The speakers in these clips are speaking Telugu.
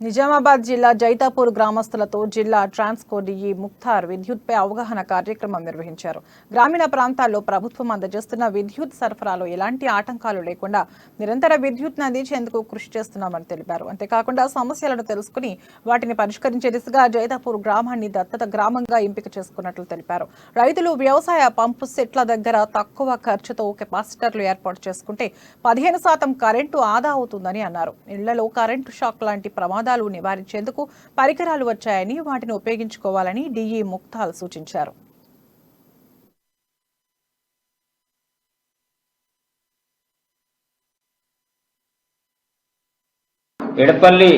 నిజామాబాద్ జిల్లా జైతాపూర్ గ్రామస్తులతో జిల్లా ట్రాన్స్కో డిఈ ముఖ్తార్ విద్యుత్పై అవగాహన కార్యక్రమం నిర్వహించారు. గ్రామీణ ప్రాంతాల్లో ప్రభుత్వం అందజేస్తున్న విద్యుత్ సరఫరాలో ఎలాంటి ఆటంకాలు లేకుండా నిరంతర విద్యుత్ను అందించేందుకు కృషి చేస్తున్నామని తెలిపారు. అంతేకాకుండా సమస్యలను తెలుసుకుని వాటిని పరిష్కరించే దిశగా జైతాపూర్ గ్రామాన్ని దత్తత గ్రామంగా ఎంపిక చేసుకున్నట్లు తెలిపారు. రైతులు వ్యవసాయ పంపు సెట్ల దగ్గర తక్కువ ఖర్చుతో కెపాసిటర్లు ఏర్పాటు చేసుకుంటే 15% కరెంటు ఆదా అవుతుందని అన్నారు. ఇళ్లలో కరెంటు షాక్ లాంటి ప్రమాదాలు నివారించేందుకు పరికరాలు వచ్చాయని వాటిని ఉపయోగించుకోవాలని డిఈ ముఖ్తాల్ సూచించారు. ఎడపల్లి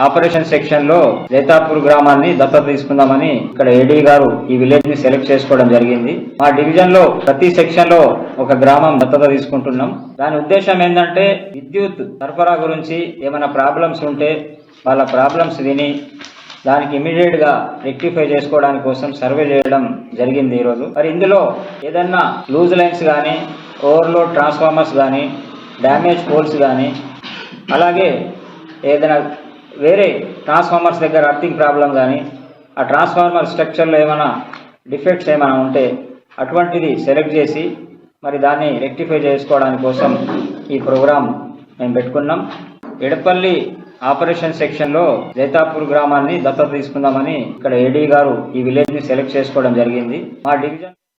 ఆపరేషన్ సెక్షన్ లో జైతాపూర్ గ్రామాన్ని దత్తత తీసుకుందామని ఇక్కడ ఏడీ గారు ఈ విలేజ్ ని సెలెక్ట్ చేసుకోవడం జరిగింది. మా డివిజన్ లో ప్రతి సెక్షన్ లో ఒక గ్రామం దత్తత తీసుకుంటున్నాం. దాని ఉద్దేశం ఏంటంటే విద్యుత్ సరఫరా గురించి ఏమైనా ప్రాబ్లమ్స్ ఉంటే వాళ్ళ ప్రాబ్లమ్స్ విని దానికి ఇమీడియట్ గా రెక్టిఫై చేసుకోవడానికి కోసం సర్వే చేయడం జరిగింది ఈరోజు. మరి ఇందులో ఏదన్నా లూజ్ లైన్స్ కానీ, ఓవర్లోడ్ ట్రాన్స్ఫార్మర్స్ కానీ, డ్యామేజ్ పోల్స్ కానీ, అలాగే ఏదైనా వేరే ట్రాన్స్ఫార్మర్స్ దగ్గర అర్థింగ్ ప్రాబ్లం కానీ, ఆ ట్రాన్స్ఫార్మర్ స్ట్రక్చర్లో ఏమైనా డిఫెక్ట్స్ ఏమైనా ఉంటే అటువంటిది సెలెక్ట్ చేసి మరి దాన్ని రెక్టిఫై చేసుకోవడానికి కోసం ఈ ప్రోగ్రాం మేము పెట్టుకున్నాం. ఎడపల్లి ఆపరేషన్ సెక్షన్ లో జైతాపూర్ గ్రామాన్ని దత్తత తీసుకుందామని ఇక్కడ ఏడీ గారు ఈ విలేజ్ ని సెలెక్ట్ చేసుకోవడం జరిగింది. మా డివిజన్